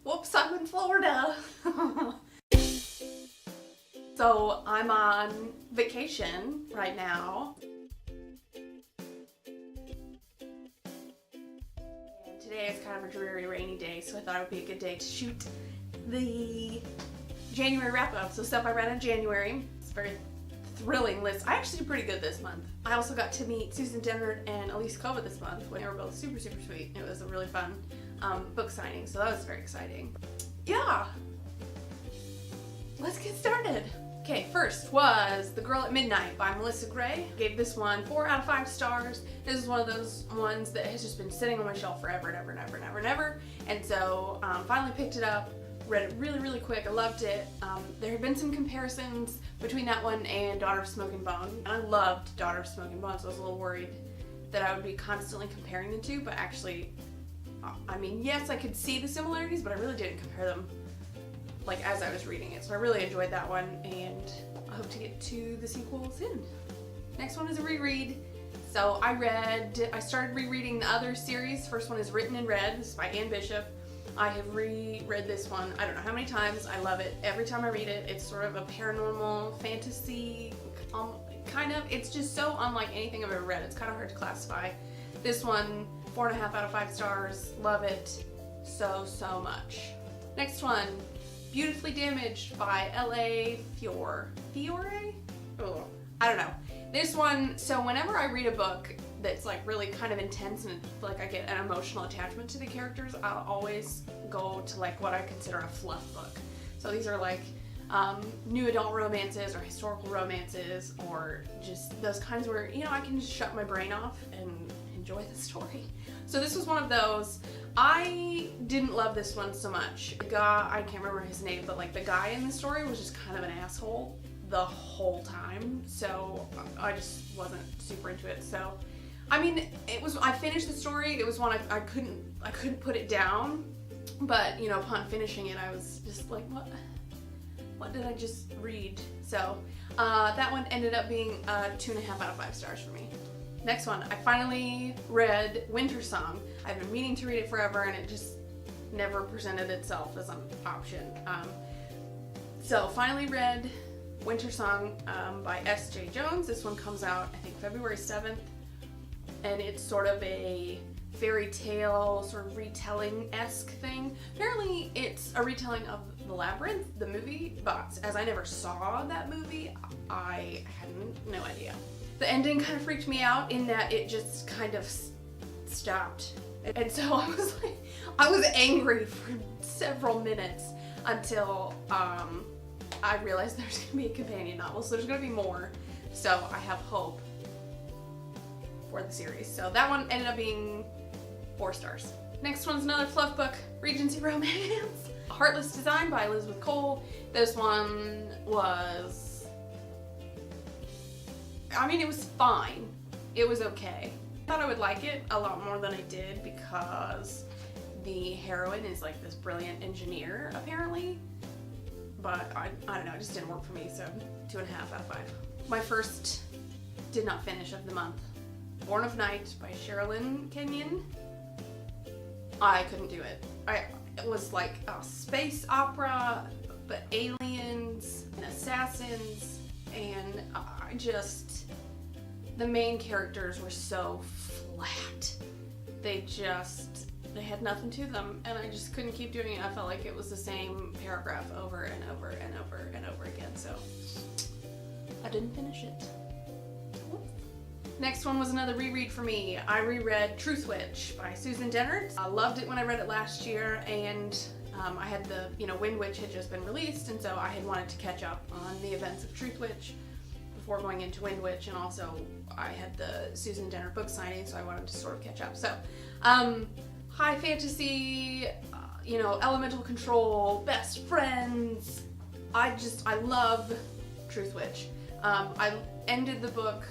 Whoops, I'm in Florida. So I'm on vacation right now. And today is kind of a dreary, rainy day, so I thought it would be a good day to shoot the January wrap-up. So stuff I read in January. It's a very thrilling list. I actually did pretty good this month. I also got to meet Susan Dennard and Elise Kova this month when they were both super, super sweet. It was a really fun book signing, so that was very exciting. Yeah, let's get started. Okay, first was The Girl at Midnight by Melissa Gray. Gave this one 4 out of 5 stars. This is one of those ones that has just been sitting on my shelf forever and ever and ever and ever and ever. And so finally picked it up, read it really, really quick. I loved it. There have been some comparisons between that one and Daughter of Smoke and Bone. And I loved Daughter of Smoke and Bone, so I was a little worried that I would be constantly comparing the two, but actually, I mean, yes, I could see the similarities, but I really didn't compare them like as I was reading it. So I really enjoyed that one, and I hope to get to the sequel soon. Next one is a reread. So I started rereading the other series. First one is Written in Red. This is by Anne Bishop. I have reread this one, I don't know how many times. I love it. Every time I read it, it's sort of a paranormal fantasy, kind of. It's just so unlike anything I've ever read. It's kind of hard to classify. This one, 4.5 out of 5 stars. Love it so, so much. Next one, Beautifully Damaged by L.A. Fiore? Oh, I don't know. This one, so whenever I read a book that's like really kind of intense and like I get an emotional attachment to the characters, I'll always go to like what I consider a fluff book. So these are like new adult romances or historical romances, or just those kinds where, you know, I can just shut my brain off and enjoy the story. So this was one of those. I didn't love this one so much. The guy, I can't remember his name, but like the guy in the story was just kind of an asshole the whole time. So I just wasn't super into it. So, I mean, I finished the story. It was one I couldn't put it down. But, you know, upon finishing it, I was just like, what did I just read? So that one ended up being 2.5 out of 5 stars for me. Next one, I finally read Winter Song. I've been meaning to read it forever, and it just never presented itself as an option. So finally read Winter Song by S.J. Jones. This one comes out, I think, February 7th, and it's sort of a fairy tale, sort of retelling-esque thing. Apparently, it's a retelling of The Labyrinth, the movie, but as I never saw that movie, I had no idea. The ending kind of freaked me out in that it just kind of stopped. And so I was angry for several minutes until I realized there's going to be a companion novel. So there's going to be more. So I have hope for the series. So that one ended up being 4 stars. Next one's another fluff book, Regency Romance. Heartless Design by Elizabeth Cole. This one was, I mean, it was fine. It was okay. I thought I would like it a lot more than I did because the heroine is like this brilliant engineer, apparently. But I don't know, it just didn't work for me, so 2.5 out of 5. My first did not finish of the month, Born of Night by Sherilyn Kenyon. I couldn't do it. It was like a space opera, but aliens and assassins, and the main characters were so flat. They had nothing to them, and I just couldn't keep doing it. I felt like it was the same paragraph over and over and over and over again, so I didn't finish it. Next one was another reread for me. I reread Truth Witch by Susan Dennard. I loved it when I read it last year, and I had Wind Witch had just been released, and so I had wanted to catch up on the events of Truth Witch before going into Wind Witch, and also I had the Susan Dennard book signing, so I wanted to sort of catch up. So, high fantasy, elemental control, best friends. I love Truth Witch. I ended the book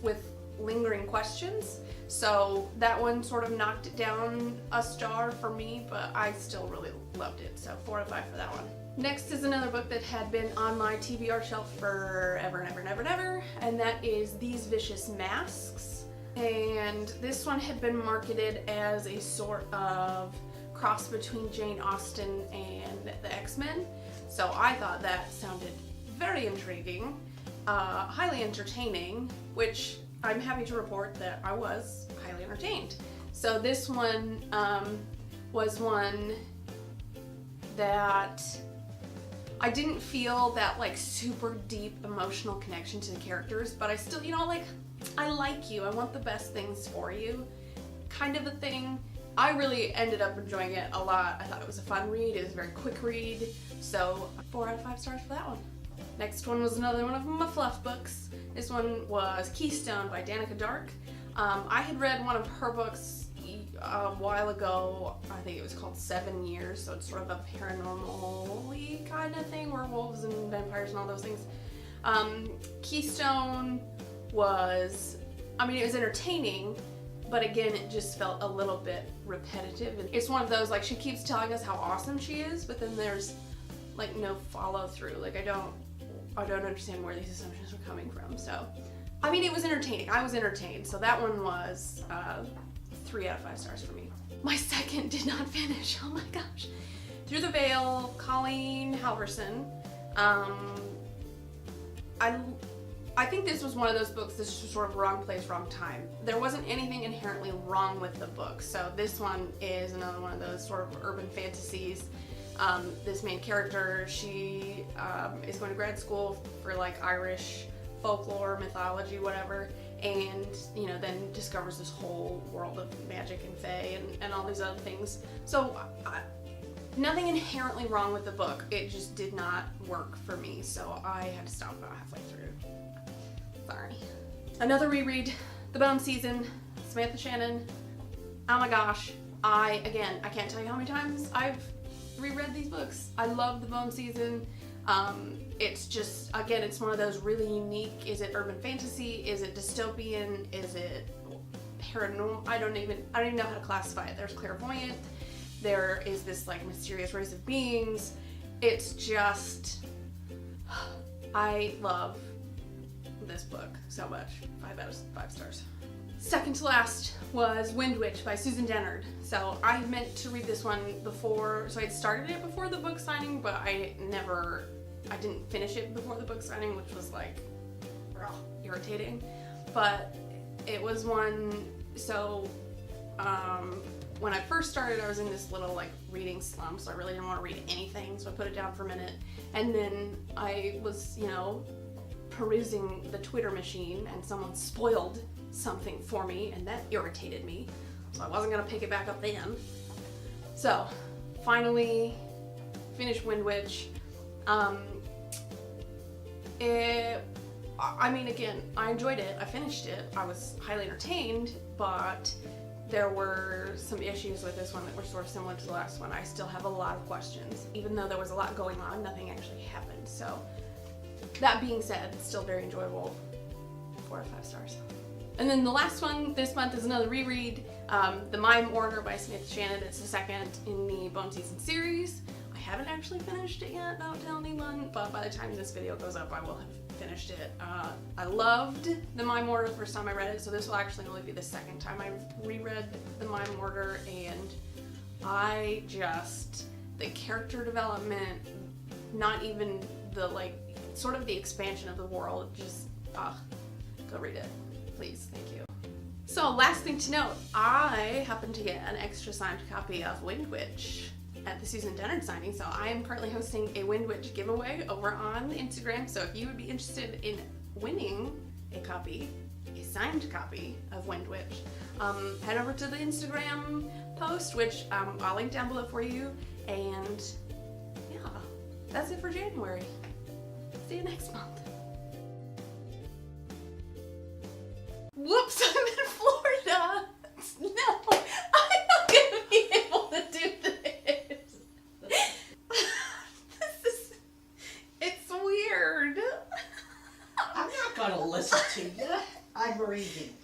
with lingering questions, so that one sort of knocked it down a star for me, but I still really loved it, so 4 out of 5 for that one. Next is another book that had been on my TBR shelf forever and ever and ever and ever, and that is These Vicious Masks. And this one had been marketed as a sort of cross between Jane Austen and the X-Men. So I thought that sounded very intriguing, highly entertaining, which I'm happy to report that I was highly entertained. So this one was one that I didn't feel that like super deep emotional connection to the characters, but I still, like, I like you, I want the best things for you, kind of a thing. I really ended up enjoying it a lot. I thought it was a fun read, it was a very quick read, so 4 out of 5 stars for that one. Next one was another one of my fluff books. This one was Keystone by Danica Dark. I had read one of her books a while ago. I think it was called 7 Years, so it's sort of a paranormal-y kind of thing, werewolves and vampires and all those things. Keystone was, it was entertaining, but again, it just felt a little bit repetitive. And it's one of those, like, she keeps telling us how awesome she is, but then there's like no follow through. Like, I don't understand where these assumptions were coming from. So, it was entertaining. I was entertained. So that one was 3 out of 5 stars for me. My second did not finish. Oh my gosh. Through the Veil, Colleen Halverson. I think this was one of those books that's just sort of wrong place, wrong time. There wasn't anything inherently wrong with the book. So this one is another one of those sort of urban fantasies. This main character, she is going to grad school for like Irish folklore, mythology, whatever, and then discovers this whole world of magic and fae and all these other things. So nothing inherently wrong with the book, it just did not work for me, so I had to stop about halfway through. Sorry. Another reread, The Bone Season, Samantha Shannon. Oh my gosh, I can't tell you how many times I've reread these books. I love The Bone Season. It's just, again, it's one of those really unique, is it urban fantasy, is it dystopian, is it paranormal? I don't even know how to classify it. There's clairvoyant, there is this like mysterious race of beings. It's just, I love this book so much. 5 out of 5 stars. Second to last was Wind Witch by Susan Dennard. So I meant to read this one before, so I'd started it before the book signing, but I didn't finish it before the book signing, which was like, irritating. But it was one, so when I first started, I was in this little like reading slump, so I really didn't want to read anything, so I put it down for a minute. And then I was, perusing the Twitter machine, and someone spoiled something for me, and that irritated me, so I wasn't gonna pick it back up then. So finally finished Wind Witch. Again, I enjoyed it, I finished it, I was highly entertained, but there were some issues with this one that were sort of similar to the last one. I still have a lot of questions. Even though there was a lot going on, nothing actually happened. So that being said, it's still very enjoyable. 4 out of 5 stars. And then the last one this month is another reread, The Mime Order by Samantha Shannon. It's the second in the Bone Season series. I haven't actually finished it yet, don't tell anyone, but by the time this video goes up, I will have finished it. I loved The Mime Order the first time I read it, so this will actually only be the second time I've reread The Mime Order, and the character development, not even the sort of the expansion of the world, just, go read it. Please, thank you. So last thing to note, I happened to get an extra signed copy of Wind Witch at the Susan Dennard signing, so I am currently hosting a Wind Witch giveaway over on Instagram, so if you would be interested in winning a signed copy of Wind Witch, head over to the Instagram post, which I'll link down below for you, and yeah, that's it for January. See you next month. Whoops, I'm in Florida. No, I'm not gonna be able to do this. It's weird. I'm not gonna listen to you. I'm reading.